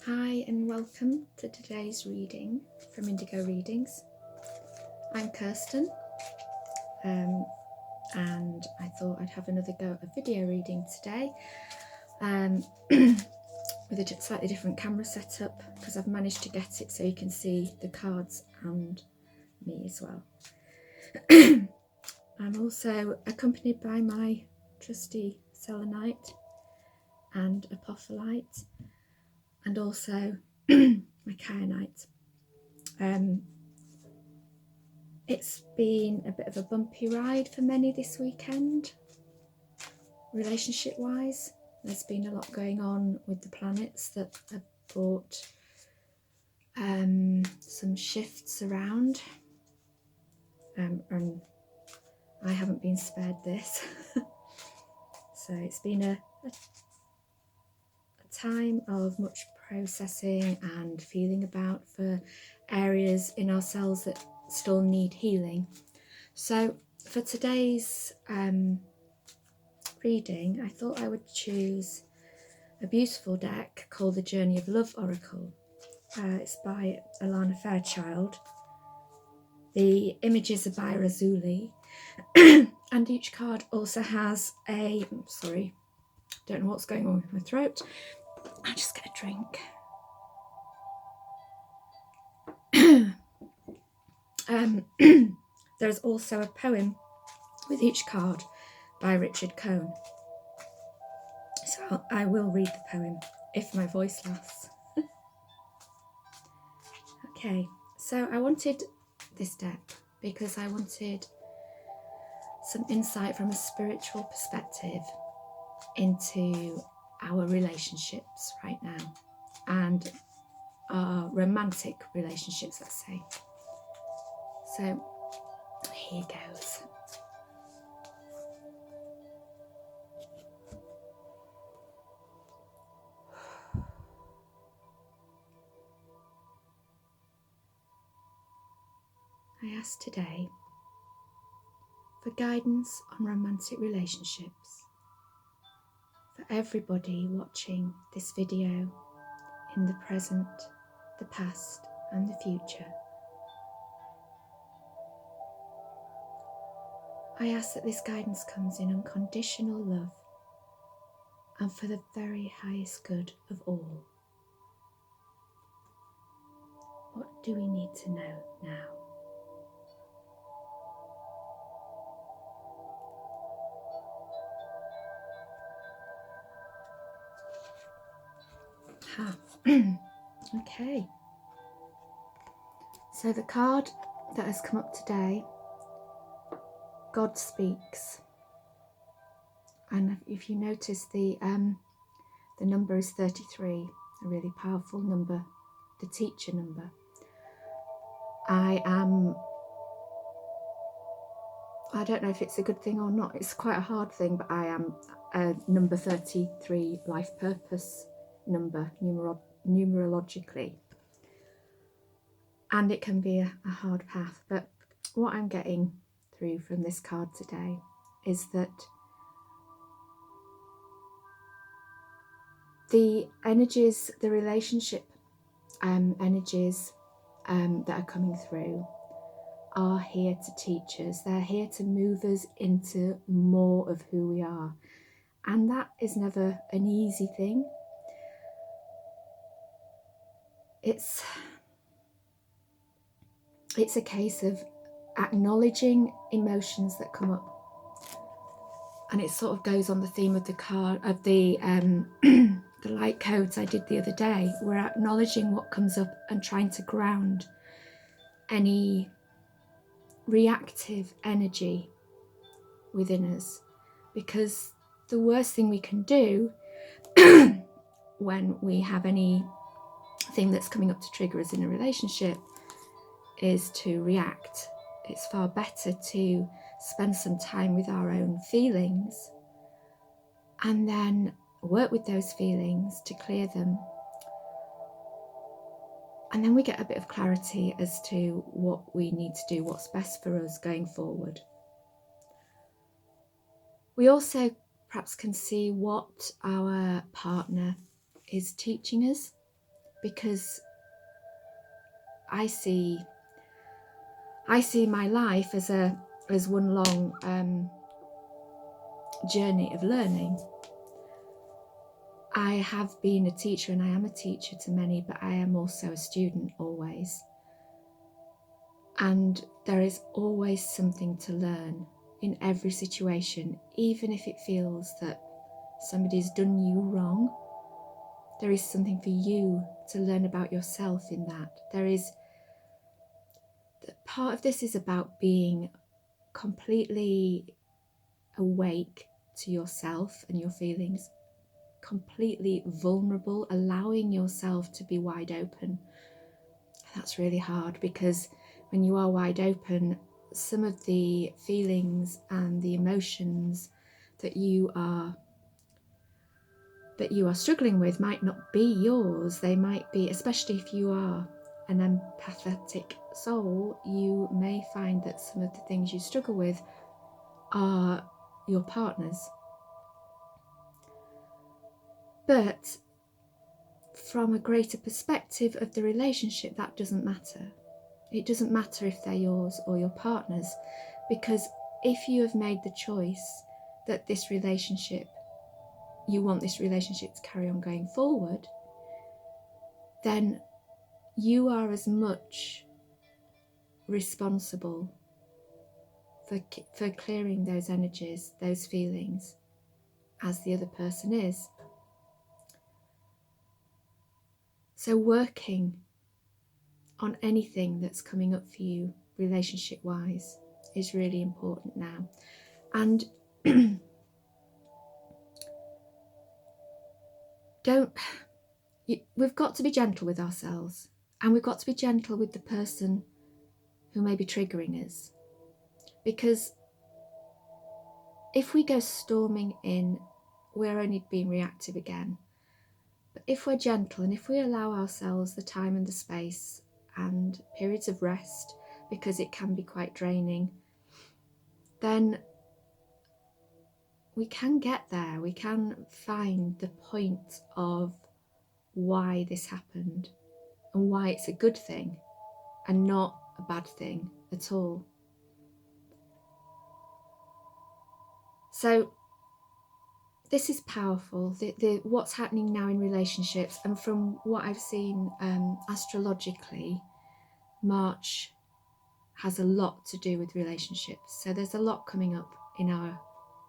Hi and welcome to today's reading from Indigo Readings. I'm Kirsten and I thought I'd have another go at a video reading today with a slightly different camera setup because I've managed to get it so you can see the cards and me as well. I'm also accompanied by my trusty selenite and apophyllite and also my kyanite. It's been a bit of a bumpy ride for many this weekend, relationship wise. There's been a lot going on with the planets that have brought some shifts around, and I haven't been spared this. So it's been a time of much processing and feeling about for areas in ourselves that still need healing. So for today's reading, I thought I would choose a beautiful deck called the Journey of Love Oracle. It's by Alana Fairchild. The images are by Razuli, and each card also has a, sorry, don't know what's going on with my throat. I'll just get a drink. There's also a poem with each card by Richard Cohn. So I will read the poem if my voice lasts. Okay, so I wanted this deck because I wanted some insight from a spiritual perspective into our relationships right now and our romantic relationships, let's say. So here goes. I ask today for guidance on romantic relationships for everybody watching this video in the present, the past and the future. I ask that this guidance comes in unconditional love and for the very highest good of all. What do we need to know now? Okay, so the card that has come up today, God Speaks, and if you notice the number is 33, a really powerful number, the teacher number. I don't know if it's a good thing or not, it's quite a hard thing, but I am a number 33 life purpose number numerologically, and it can be a hard path. But what I'm getting through from this card today is that the energies, the relationship energies that are coming through are here to teach us. They're here to move us into more of who we are, and that is never an easy thing. It's a case of acknowledging emotions that come up, and it sort of goes on the theme of the card of the the light codes I did the other day. We're acknowledging what comes up and trying to ground any reactive energy within us, because the worst thing we can do when we have anything that's coming up to trigger us in a relationship is to react. It's far better to spend some time with our own feelings and then work with those feelings to clear them, and then we get a bit of clarity as to what we need to do, what's best for us going forward. We also perhaps can see what our partner is teaching us, because I see my life as one long journey of learning. I have been a teacher and I am a teacher to many, but I am also a student always. And there is always something to learn in every situation, even if it feels that somebody's done you wrong. There is something for you to learn about yourself in that. Part of this is about being completely awake to yourself and your feelings, completely vulnerable, allowing yourself to be wide open. That's really hard, because when you are wide open, some of the feelings and the emotions that you are struggling with might not be yours. They might be, especially if you are an empathetic soul, you may find that some of the things you struggle with are your partner's. But from a greater perspective of the relationship, that doesn't matter. It doesn't matter if they're yours or your partner's, because if you have made the choice that you want this relationship to carry on going forward, then you are as much responsible for clearing those energies, those feelings, as the other person is. So working on anything that's coming up for you relationship-wise is really important now. And we've got to be gentle with ourselves, and we've got to be gentle with the person who may be triggering us, because if we go storming in, we're only being reactive again. But if we're gentle and if we allow ourselves the time and the space and periods of rest, because it can be quite draining, then we can get there. We can find the point of why this happened and why it's a good thing and not a bad thing at all. So this is powerful, what's happening now in relationships. And from what I've seen astrologically, March has a lot to do with relationships. So there's a lot coming up in our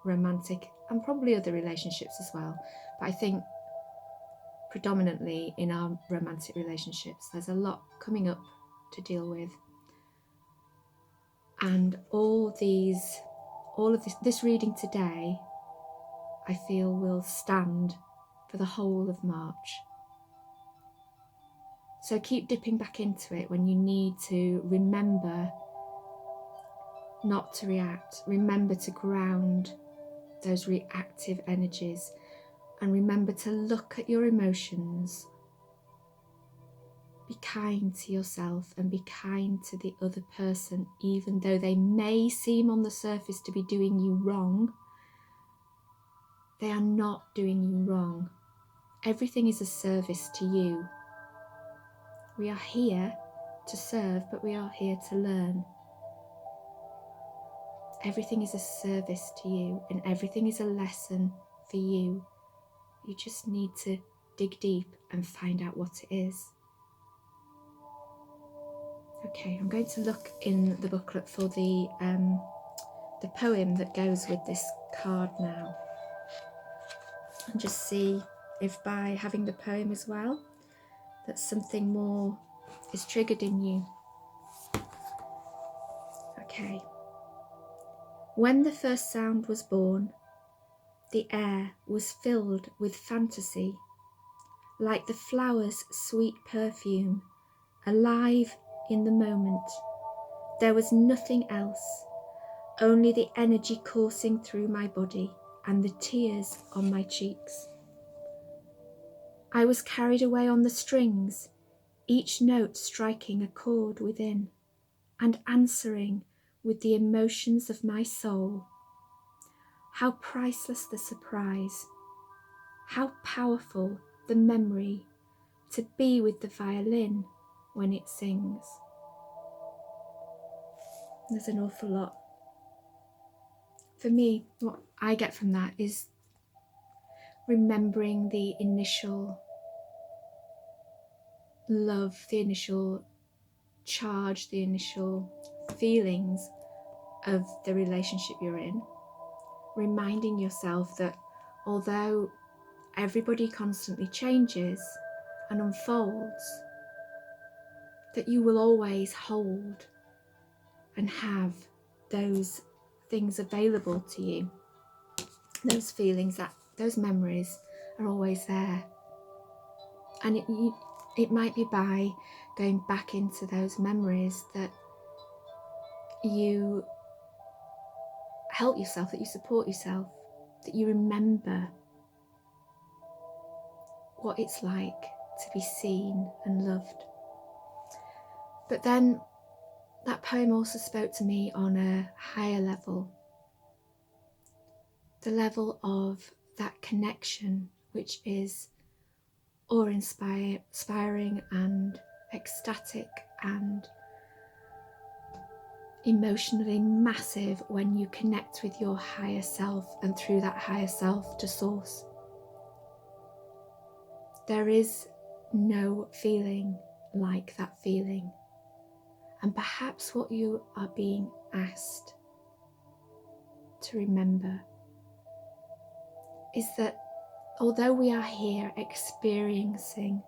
romantic and probably other relationships as well. But I think predominantly in our romantic relationships, there's a lot coming up to deal with. And all of this reading today, I feel will stand for the whole of March. So keep dipping back into it when you need to remember not to react. Remember to ground those reactive energies, and remember to look at your emotions. Be kind to yourself and be kind to the other person, even though they may seem on the surface to be doing you wrong. They are not doing you wrong. Everything is a service to you. We are here to serve, but we are here to learn. Everything is a service to you, and everything is a lesson for you. You just need to dig deep and find out what it is. Okay, I'm going to look in the booklet for the poem that goes with this card now, and just see if by having the poem as well, that something more is triggered in you. Okay. When the first sound was born, the air was filled with fantasy, like the flower's sweet perfume, alive in the moment. There was nothing else, only the energy coursing through my body and the tears on my cheeks. I was carried away on the strings, each note striking a chord within and answering with the emotions of my soul. How priceless the surprise, how powerful the memory to be with the violin when it sings. There's an awful lot. For me, what I get from that is remembering the initial love, the initial charge, the initial feelings of the relationship you're in. Reminding yourself that although everybody constantly changes and unfolds, that you will always hold and have those things available to you. Those feelings, that those memories are always there. And it might be by going back into those memories that you help yourself, that you support yourself, that you remember what it's like to be seen and loved. But then that poem also spoke to me on a higher level, the level of that connection, which is awe-inspiring and ecstatic and emotionally massive when you connect with your higher self, and through that higher self to source. There is no feeling like that feeling. And perhaps what you are being asked to remember is that although we are here experiencing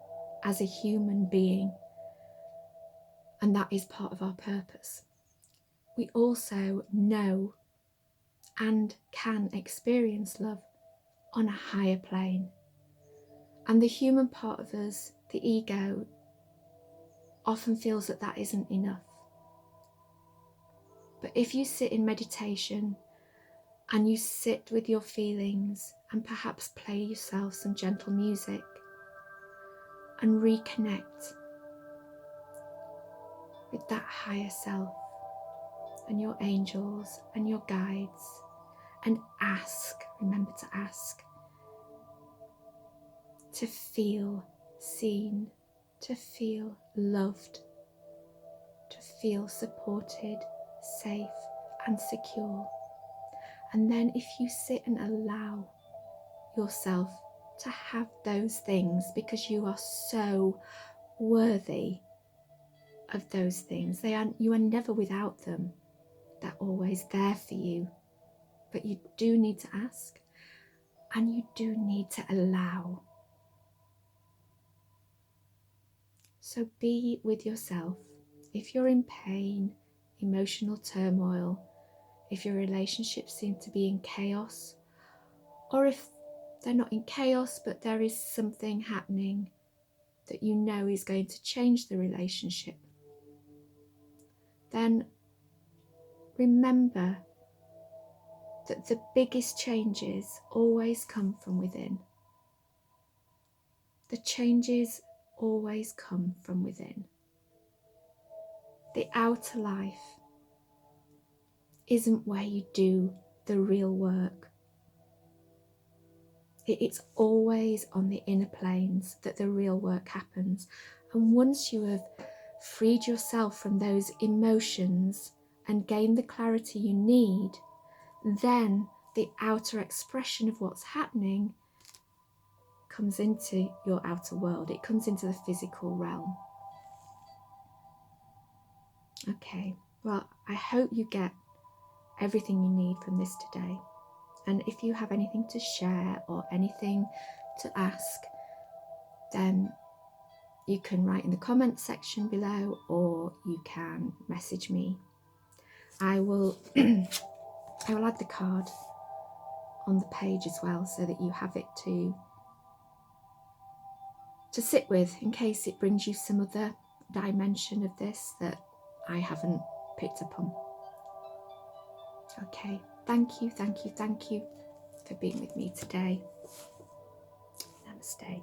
as a human being, and that is part of our purpose, we also know and can experience love on a higher plane. And the human part of us, the ego, often feels that that isn't enough. But if you sit in meditation and you sit with your feelings and perhaps play yourself some gentle music and reconnect with that higher self and your angels and your guides, and ask, remember to ask, to feel seen, to feel loved, to feel supported, safe and secure. And then if you sit and allow yourself to have those things, because you are so worthy of those things, you are never without them. They're always there for you. But you do need to ask, and you do need to allow. So be with yourself. If you're in pain, emotional turmoil, if your relationships seem to be in chaos, or if they're not in chaos, but there is something happening that you know is going to change the relationship, then remember that the biggest changes always come from within. The changes always come from within. The outer life isn't where you do the real work. It's always on the inner planes that the real work happens. And once you have freed yourself from those emotions and gained the clarity you need, then the outer expression of what's happening comes into your outer world. It comes into the physical realm. Okay, well, I hope you get everything you need from this today. And if you have anything to share or anything to ask, then you can write in the comment section below, or you can message me. I will add the card on the page as well, so that you have it to sit with in case it brings you some other dimension of this that I haven't picked up on. Okay, thank you for being with me today. Namaste.